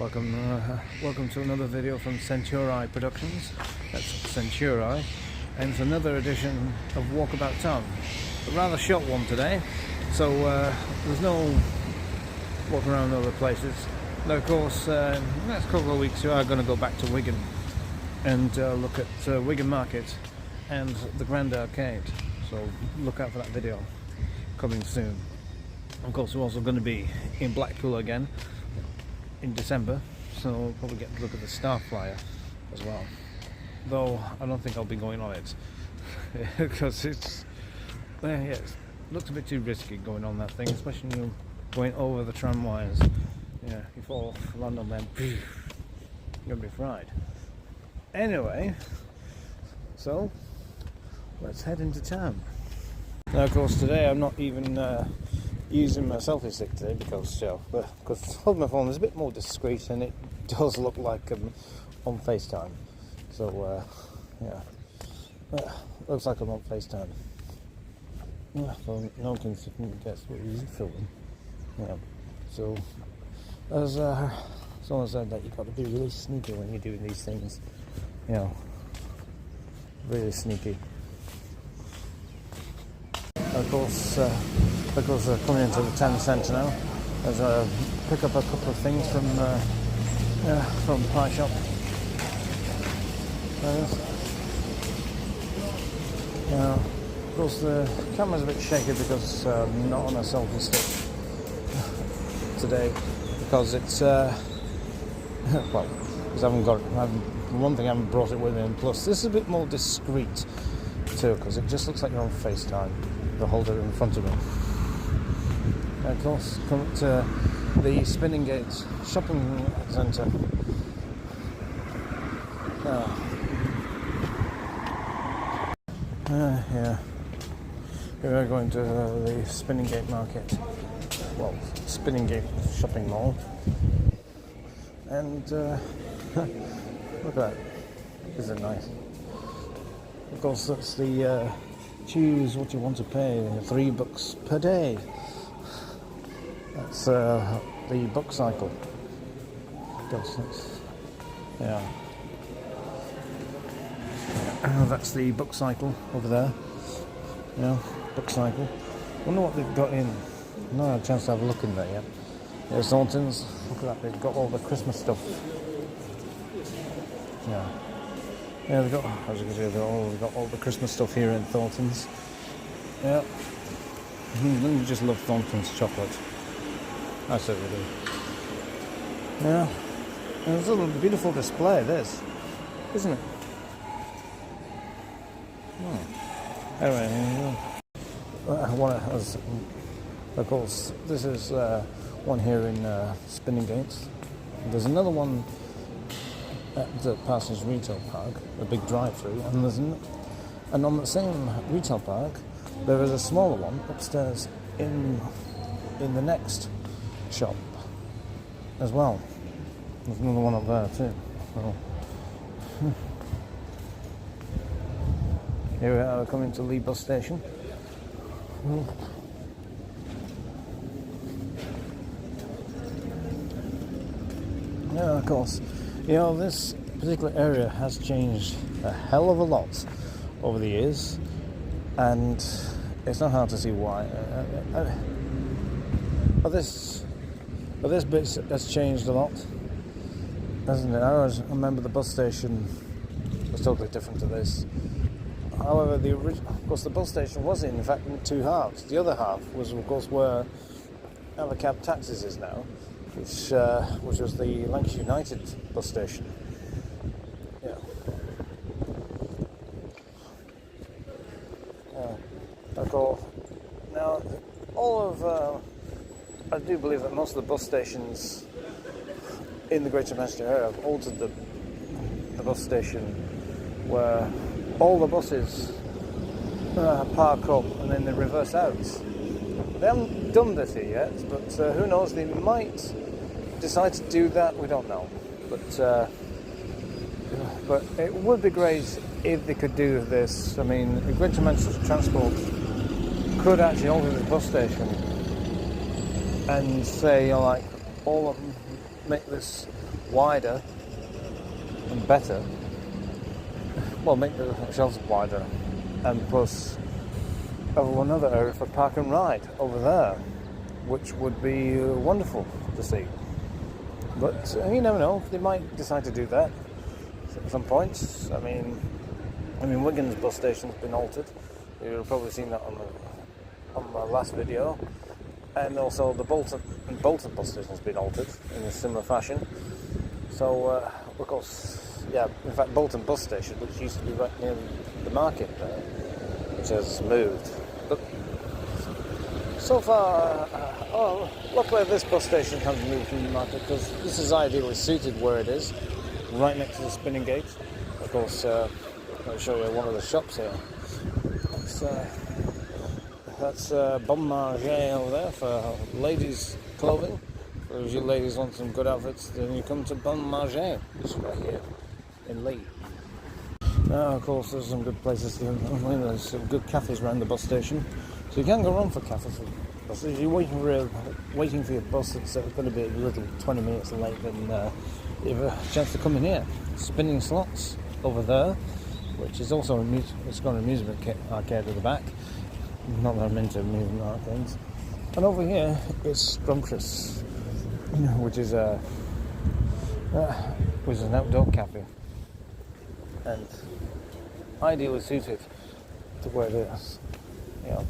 Welcome to another video from CenturEye Productions. That's CenturEye, and it's another edition of Walkabouttown. A rather short one today, so there's no walk around other places. Now, of course, next couple of weeks we are going to go back to Wigan and look at Wigan Market and the Grand Arcade. So look out for that video coming soon. Of course, we're also going to be in Blackpool again in December, so we'll probably get to look at the Star Flyer as well, though I don't think I'll be going on it because it looks a bit too risky going on that thing, especially when you're going over the tram wires. Yeah, you fall, land on them, you're gonna be fried. Anyway, so let's head into town. Now, of course, today I'm not even using my selfie stick today because holding my phone is a bit more discreet and it does look like I'm on FaceTime. So looks like I'm on FaceTime. So no one can guess what he's filming. Yeah. So as someone said that you've got to be really sneaky when you're doing these things. You know, really sneaky. Of course, coming into the town centre now, as I pick up a couple of things from the pie shop. Of course, the camera's a bit shaky because I'm not on a selfie stick today, because it's well, because I haven't one thing, I haven't brought it with me, and plus this is a bit more discreet too, because it just looks like you're on FaceTime. The holder in front of me. Of course, come to the Spinning Gate shopping centre. Yeah, we are going to the Spinning Gate market. Well, Spinning Gate shopping mall. And look at that. Isn't it nice? Of course, that's the choose what you want to pay, $3 per day. That's the book cycle. That's the book cycle over there. Yeah, book cycle. Wonder what they've got in. I've not had a chance to have a look in there yet. There's Thornton's. Look at that, they've got all the Christmas stuff. Yeah, they've got, as you can see, they've got all the Christmas stuff here in Thornton's. Yeah. Don't you just love Thornton's chocolate? I certainly do. Yeah. And it's a little beautiful display, this, isn't it? Anyway, of course, this is one here in Spinning Gates. There's another one at the Parsons Retail Park, a big drive-through, and on the same retail park there is a smaller one upstairs in the next shop as well. There's another one up there too. Oh. Here we are, coming to Leigh Bus Station. Yeah, of course. You know, this particular area has changed a hell of a lot over the years, and it's not hard to see why. But this bit has changed a lot, hasn't it? I remember the bus station was totally different to this. However, of course, the bus station was in fact in two halves. The other half was, of course, where Cab Taxis is now, which was the Lancashire United bus station. Yeah. Of course. Now, I do believe that most of the bus stations in the Greater Manchester area have altered the bus station where all the buses park up and then they reverse out. They haven't done this here yet, but who knows, they might decide to do that, we don't know. But it would be great if they could do this. I mean, the Greater Manchester Transport could actually alter the bus station and say, like, all make this wider and better. Well, make the shelves wider, and plus over another area for park and ride over there, which would be wonderful to see. But you never know, they might decide to do that at some point. I mean Wigan's bus station's been altered. You've probably seen that on my last video, and also the Bolton bus station's been altered in a similar fashion. So of course, yeah. In fact, Bolton bus station, which used to be right near the market there, which has moved. But so far, luckily this bus station hasn't moved from the market, because this is ideally suited where it is, right next to the spinning gate. Of course, I'll show you one of the shops here. That's Bon Marché over there for ladies' clothing. If you ladies want some good outfits, then you come to Bon Marché, which is right here in Leigh. Now, of course, there's some good places to there's some good cafes around the bus station, so you can't go wrong for cafes. If you're waiting for your bus, it's going to be a little 20 minutes late, then you have a chance to come in here. Spinning slots over there, which is also it's got an amusement arcade at the back. Not that I'm into amusement arcades. And over here is Scrumptious, which is an outdoor cafe, and ideally suited to where it is. Yeah.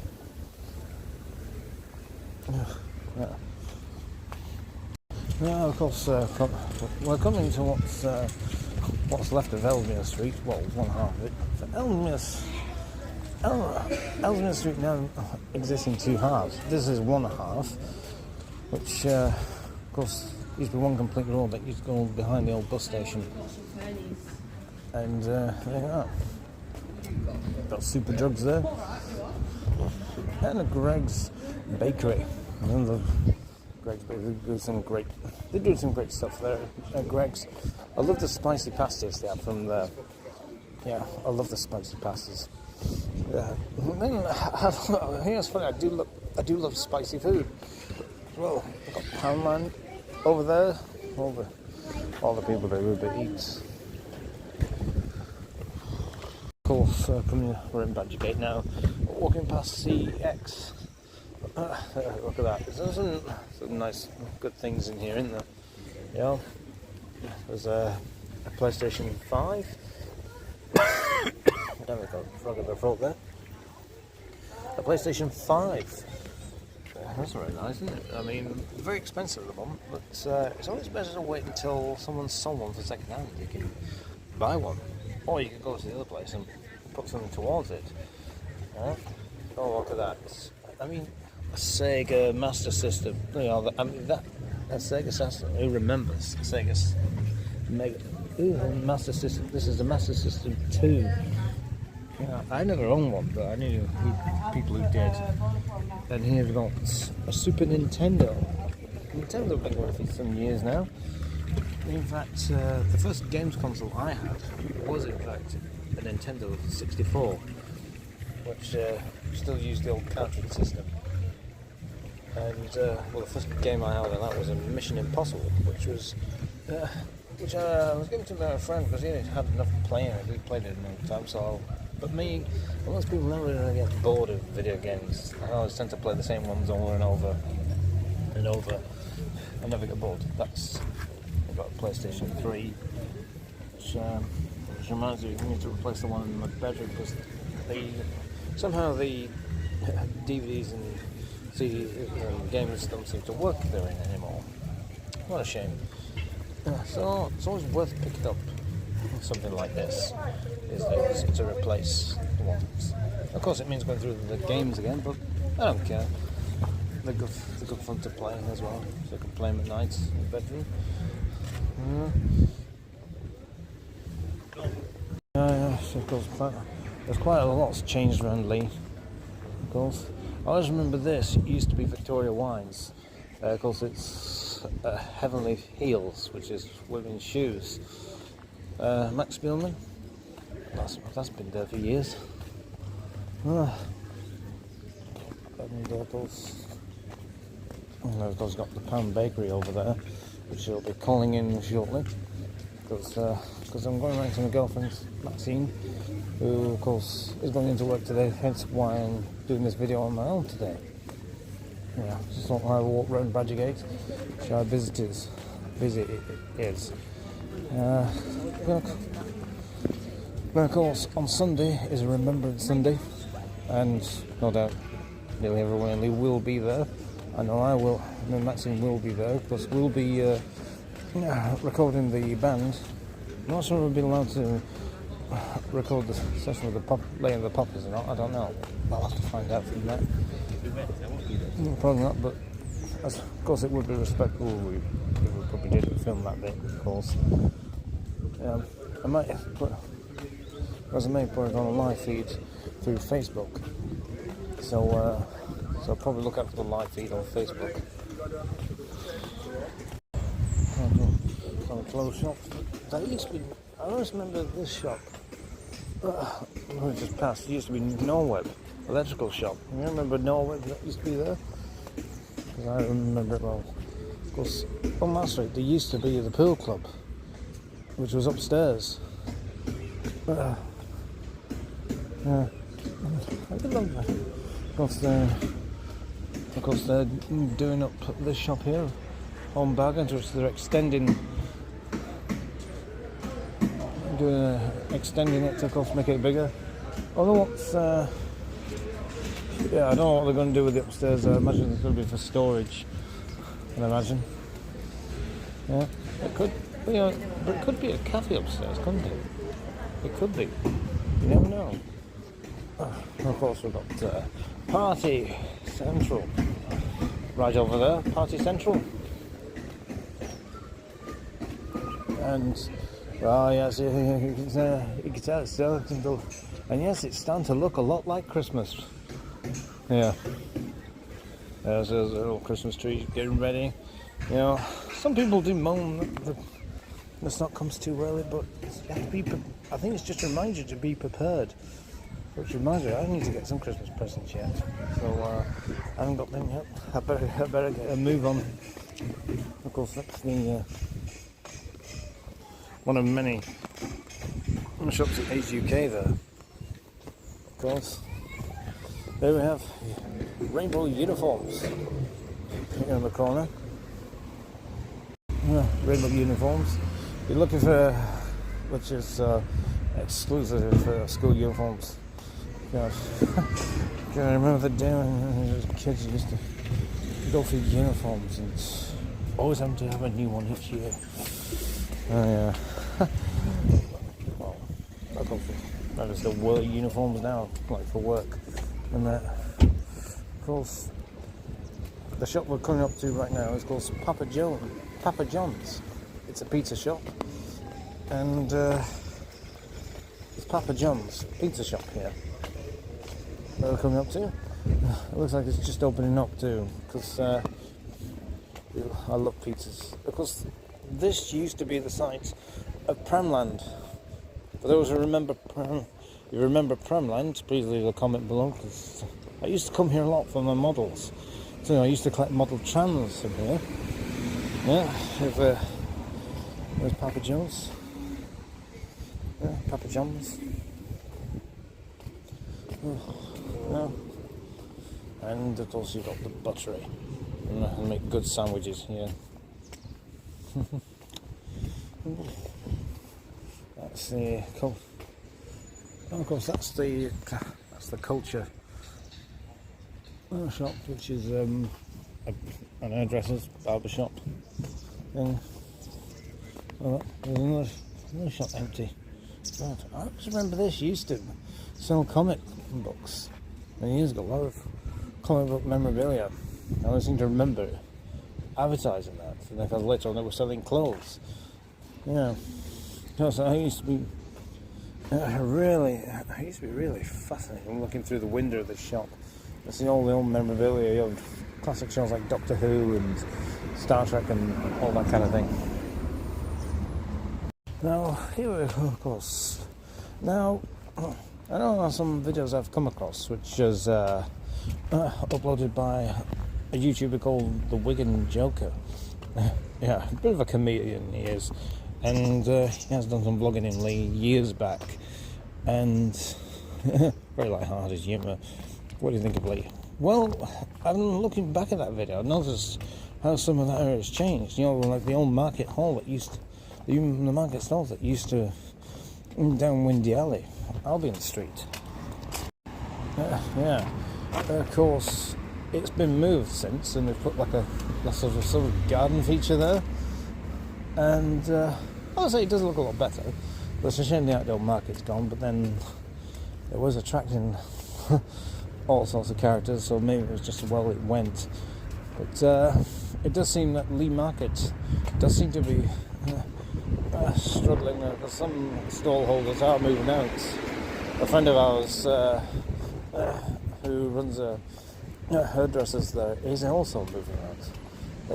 Now, of course, we're coming to what's left of Ellesmere Street. Well, one half of it. Ellesmere Street now exists in two halves. This is one half, which, of course, used to be one complete road that used to go behind the old bus station. And there you are. Got Super Drugs there, and a Greg's Bakery. Greg's Bakery they do some great stuff there at Greg's. I love the spicy pasties they have from there. Yeah, I love the spicy pasties. Yeah. And then here's funny. I do love spicy food. Well, I've got Poundland over there. All the people that Uber Eats. Of course, we're in Badgergate now. Walking past CX. Look at that. There's some nice, good things in here, isn't there? Yeah. There's a PlayStation 5. Damn it, got frog in the throat there. A PlayStation 5. That's very nice, isn't it? I mean, very expensive at the moment, but it's always better to wait until someone's sold one for second hand. You can buy one, or you can go to the other place and put something towards it. Yeah? Oh, look at that! I mean, a Sega Master System. You know, a Sega System. Who remembers Sega's Master System? This is the Master System 2. Yeah, I never owned one, but I knew people who did. And here we've got a Super Nintendo. Nintendo's been going for some years now. In fact, the first games console I had was in fact a Nintendo 64, which still used the old cartridge system. And well, the first game I had on that was a Mission Impossible, which I was giving to my friend because he had enough playing it. We played it in no time, so. But me, most people never really get bored of video games. I always tend to play the same ones over and over and over. I never get bored. I've got a PlayStation 3, which reminds me, you need to replace the one in my bedroom because somehow the DVDs and CDs and games don't seem to work there anymore. What a shame. So it's always worth picking up something like this, is to replace the ones. Of course, it means going through the games again, but I don't care. They're good fun to play as well, so I can play them at night in the bedroom. So of course, there's quite a lot's changed around Leigh. Of course, I always remember this. It used to be Victoria Wines. Of course, it's Heavenly Heels, which is women's shoes. Max Spielman. That's been there for years. And of course, got the Pound Bakery over there. which I'll be calling in shortly, because I'm going around to my girlfriend's, Maxine, who of course is going into work today, hence why I'm doing this video on my own today. Yeah, just thought I walk around Badgergate, show how busy it is. Of course, on Sunday is a Remembrance Sunday, and no doubt nearly everyone in Leigh will be there. I know I will, and Maxine will be there, because we'll be recording the band. I'm not sure we'll be allowed to record the session with the Leigh and the Poppers or not, I don't know. I'll have to find out from that. Probably not, but of course it would be respectful if we probably didn't film that bit, of course. I might put it on a live feed through Facebook, so I'll probably look out for the live feed on Facebook. On the Floral Shop. I always remember this shop. We just passed. It used to be Norwood Electrical shop. You remember Norwood that used to be there? Because I remember it well. Of course, on Mass Street there used to be the pool club, which was upstairs. Yeah, I did love that. Of course, they're doing up this shop here on Bargains, which they're extending it to, of course, make it bigger. Although yeah, I don't know what they're going to do with the upstairs. I imagine it's going to be for storage. I imagine. Yeah, it could. But it could be a cafe upstairs, couldn't it? It could be. You never know. Of course, we've got Party Central right over there. Party Central. And yes, you can tell it's still, and yes, it's starting to look a lot like Christmas. Yeah. There's a little Christmas tree getting ready. You know, some people do moan that the stock comes too early, but you have to be. I think it's just to remind you to be prepared. Which reminds me, I need to get some Christmas presents yet. So I haven't got them yet. I better get a move on. Of course, that's the one of many shops at Age UK there. Of course. There we have rainbow uniforms here in the corner. Yeah, rainbow uniforms. You're looking for which is exclusive for school uniforms. Gosh, I remember the day when we were kids, you used to go for uniforms and always having to have a new one each year. Oh yeah. Well, I just still wear uniforms now, like for work. And of course, the shop we're coming up to right now is called Papa John's. It's a pizza shop, and it's Papa John's pizza shop here that we're coming up to. It looks like it's just opening up too, because I love pizzas. Because this used to be the site of Pramland. For those who remember Pramland, please leave a comment below, because I used to come here a lot for my models. So I used to collect model trams from here. Yeah, there's Papa John's. Yeah, Papa John's. Yeah. And of course you've got the buttery. And make good sandwiches here. That's the of course that's the culture shop, which is an hairdresser's barbershop thing. Oh, there's another shop empty. God, I just remember this used to sell comic books many years ago. A lot of comic book memorabilia. I always seem to remember advertising that. And then later on they were selling clothes. Yeah. So I used to be really fascinated looking through the window of the shop. I see all the old memorabilia, of classic shows like Doctor Who and Star Trek and all that kind of thing. Now, here we go, of course. Now, I know some videos I've come across, which is uploaded by a YouTuber called the Wigan Joker. yeah, a bit of a comedian he is, and he has done some vlogging in Leigh years back, and very light-hearted humour. What do you think of Leigh? Well, I'm looking back at that video, I've noticed how some of that area has changed. You know, like the old market hall that used to, even the market stalls that used to down Windy Alley, Albion Street. Yeah, of course, it's been moved since, and they've put like a sort of garden feature there, and I would say it does look a lot better. But it's a shame the outdoor market's gone, but then it was attracting all sorts of characters, so maybe it was just well it went. But it does seem that Leigh Market does seem to be struggling. Some stall holders are moving out. A friend of ours who runs a hairdressers there is also moving out.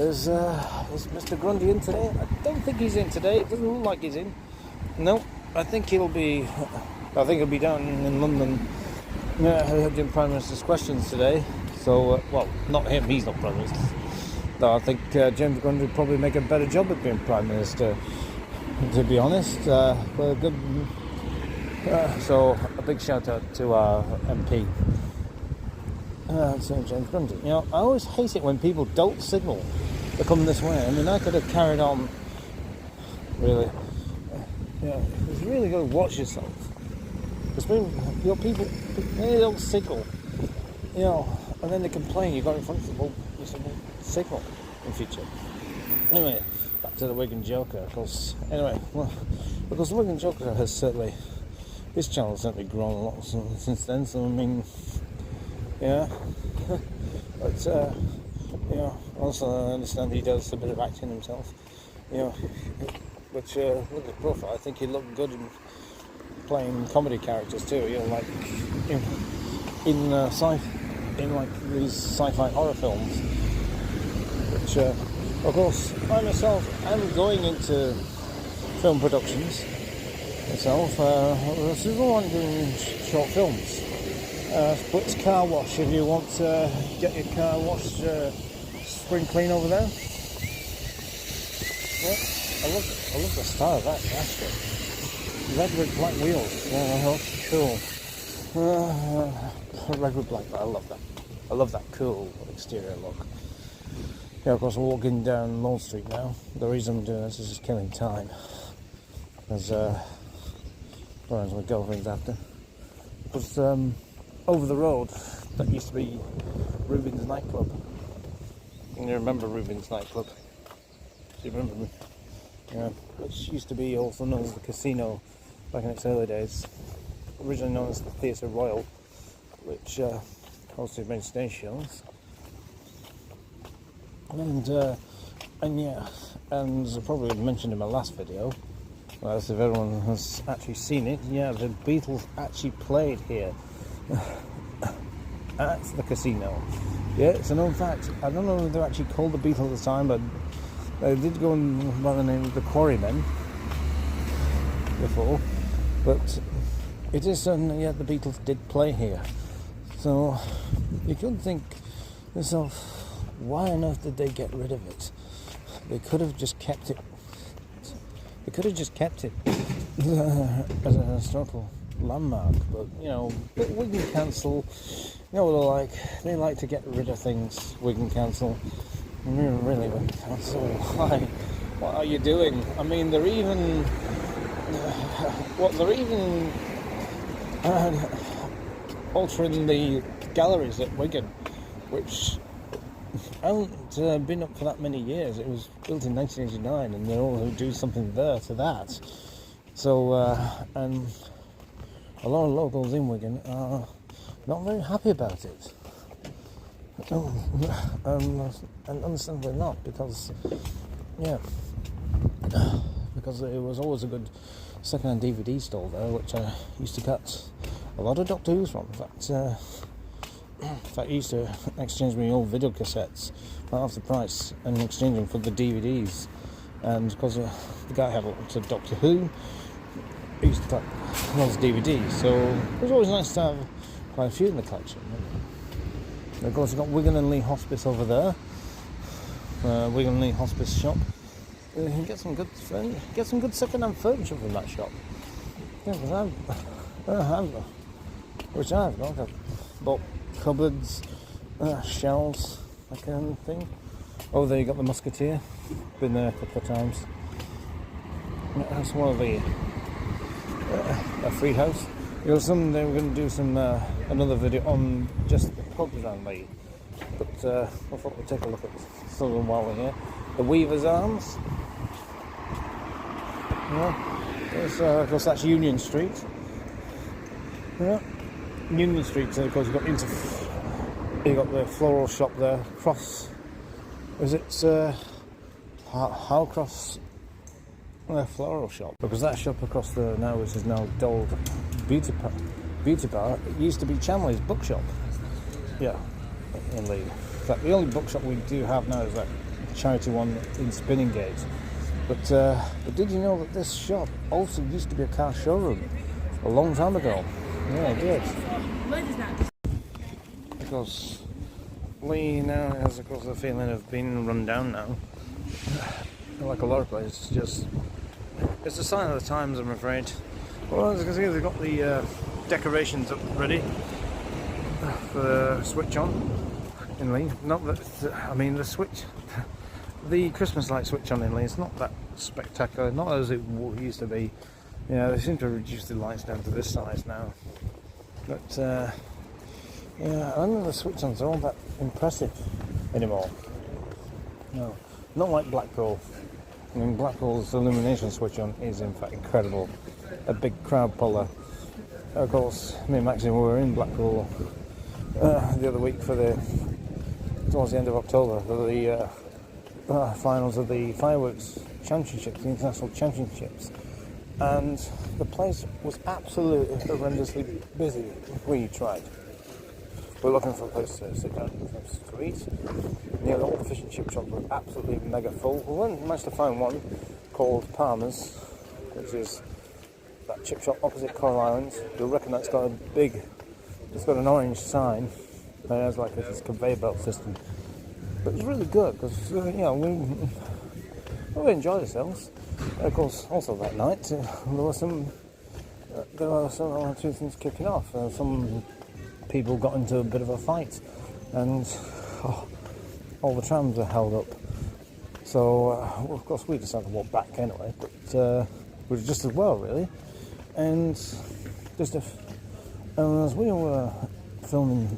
Is Mr. Grundy in today? I don't think he's in today. It doesn't look like he's in. No, I think he'll be down in London. I heard him Prime Minister's questions today. So, well, not him. He's not Prime Minister. No, I think James Grundy would probably make a better job at being Prime Minister, to be honest. Well, good. So, a big shout out to our MP, James Grundy. You know, I always hate it when people don't signal to come this way. I mean, I could have carried on. Really, it's really got to watch yourself. Because people, they don't signal. You know. And then they complain you got in front of them. Well, you said, well, signal in future. Anyway, back to the Wigan Joker. Because the Wigan Joker has certainly, his channel has certainly grown a lot since then. So I mean, yeah. But also I understand he does a bit of acting himself. You know, which look at the profile. I think he looked good in playing comedy characters too. You know, like in like these sci-fi horror films, which of course I myself am going into film productions myself. This is all I'm doing short films. Splits Car Wash, if you want to get your car washed, spring clean over there. Yeah, I love the style of that Astra. Red with black wheels. Yeah, cool. Red with black, I love that. I love that cool exterior look. Yeah, of course we're walking down Lord Street now. The reason I'm doing this is just killing time. Because, my girlfriend's after. Because, over the road, that used to be Rubin's nightclub. And you remember Rubin's nightclub? Do you remember me? Yeah, which used to be also known as the casino back in its early days. Originally known as the Theatre Royal, which hosted many stage shows. And as I probably mentioned in my last video, as if everyone has actually seen it, yeah, the Beatles actually played here at the casino. Yeah, it's a known fact. I don't know if they were actually called the Beatles at the time, but they did go by the name of the Quarrymen before. But it is certain, yeah, the Beatles did play here. So you could think to yourself, why on earth did they get rid of it? They could have just kept it. They could have just kept it as a historical landmark. But you know, Wigan Council, you know what they're like. They like to get rid of things. Wigan Council, really, Wigan Council. Why? What are you doing? I mean, they're even altering the galleries at Wigan, which haven't been up for that many years. It was built in 1989, and they're all do something there to that. So, and a lot of locals in Wigan are not very happy about it. And understandably not, because it was always a good second-hand DVD store there, which I used to get a lot of Doctor Who's from. In fact, I used to exchange my old video cassettes for half the price and exchange them for the DVDs. And because the guy had lots of Doctor Who, he used to collect lots of DVDs. So it was always nice to have quite a few in the collection. And of course, you've got Wigan and Leigh Hospice over there. Wigan and Leigh Hospice shop. You can get some good second-hand furniture from that shop. Yeah, which I've got. I've bought cupboards, shelves, that kind of thing. Oh, there you got the Musketeer. Been there a couple of times. That's one of the a free house. You know, someday we're going to do some another video on just the pubs around Leigh. But I thought we'd take a look at some of them while we're here. The Weaver's Arms. Yeah, of course that's Union Street. Yeah, Union Street. So of course you got the Floral Shop there. Cross. Is it Howcross Floral Shop? Because that shop across there now, which is now Dold Beauty Bar, it used to be Chamley's bookshop. Yeah, in Leigh. In fact, the only bookshop we do have now is that charity one in Spinninggate. But did you know that this shop also used to be a car showroom a long time ago? Yeah, it did. Because Leigh now has, of course, a feeling of being run down now. Like a lot of places, it's a sign of the times, I'm afraid. Well, as you can see, they've got the decorations up ready for the switch on in Leigh. Not that, I mean, the Christmas light switch on in Leigh, it's not that spectacular, not as it used to be. You know, they seem to reduce the lights down to this size now. But yeah, I don't think the switch ons are all that impressive anymore. No, not like Blackpool. I mean, Blackpool's illumination switch on is in fact incredible. A big crowd puller. Of course, me and Maxine were in Blackpool the other week towards the end of October for the finals of the fireworks championships, the international championships, and the place was absolutely horrendously busy. We tried. We're looking for a place to sit down and to eat. Yeah, all the fish and chip shops were absolutely mega full. We managed to find one called Palmer's, which is that chip shop opposite Coral Island. You'll reckon that's got it's got an orange sign. It has like this conveyor belt system. But it's really good because you know we enjoyed ourselves. Of course, also that night there were some one or two things kicking off. Some people got into a bit of a fight, and all the trams were held up. So well, of course we decided to walk back anyway, but was just as well really. And as we were filming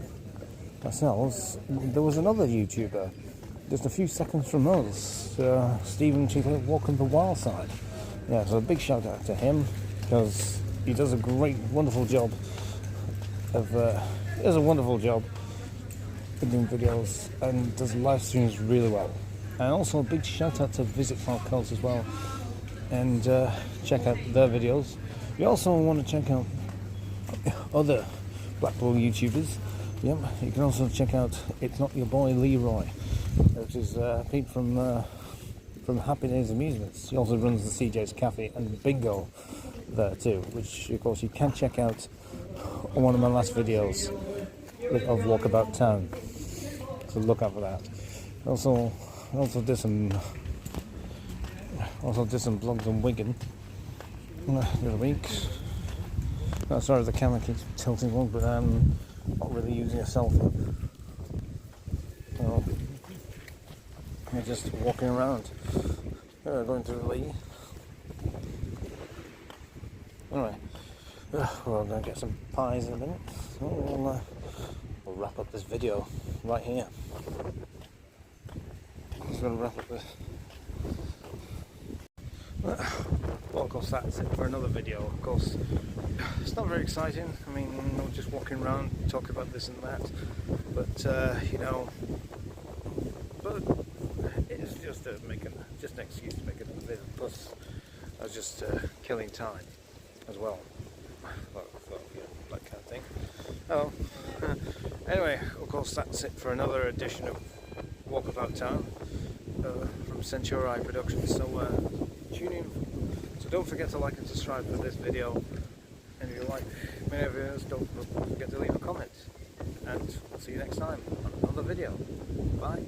ourselves, there was another YouTuber just a few seconds from us, Stephen Chiefly walking the wild side. Yeah, so a big shout out to him because he does a wonderful job of doing videos and does live streams really well. And also a big shout out to Visit Falcons as well, and check out their videos. You also want to check out other Blackpool YouTubers. Yep, you can also check out It's Not Your Boy Leroy, which is Pete from Happy Days Amusements. He also runs the CJ's Cafe and Bingo there too, which of course you can check out on one of my last videos of Walkabouttown. So look out for that. Also did some vlogs on Wigan the other week. Oh, sorry, the camera keeps tilting wrong, but I'm not really using a selfie. So I'm just walking around. Going through Leigh. Anyway, we're going to get some pies in a minute. So we'll wrap up this video right here. Just going to wrap up this. Well, of course, that's it for another video. Of course, it's not very exciting. I mean, we're just walking around, talking about this and that. But you know, but it's just just an excuse to make it a bit. Plus, I was just killing time as well. So, yeah, that kind of thing. Oh, anyway, of course, that's it for another edition of Walkabouttown from CenturEye Productions. So tune in. So don't forget to like and subscribe for this video. And if you like many videos, don't forget to leave a comment. And I'll see you next time on another video. Bye.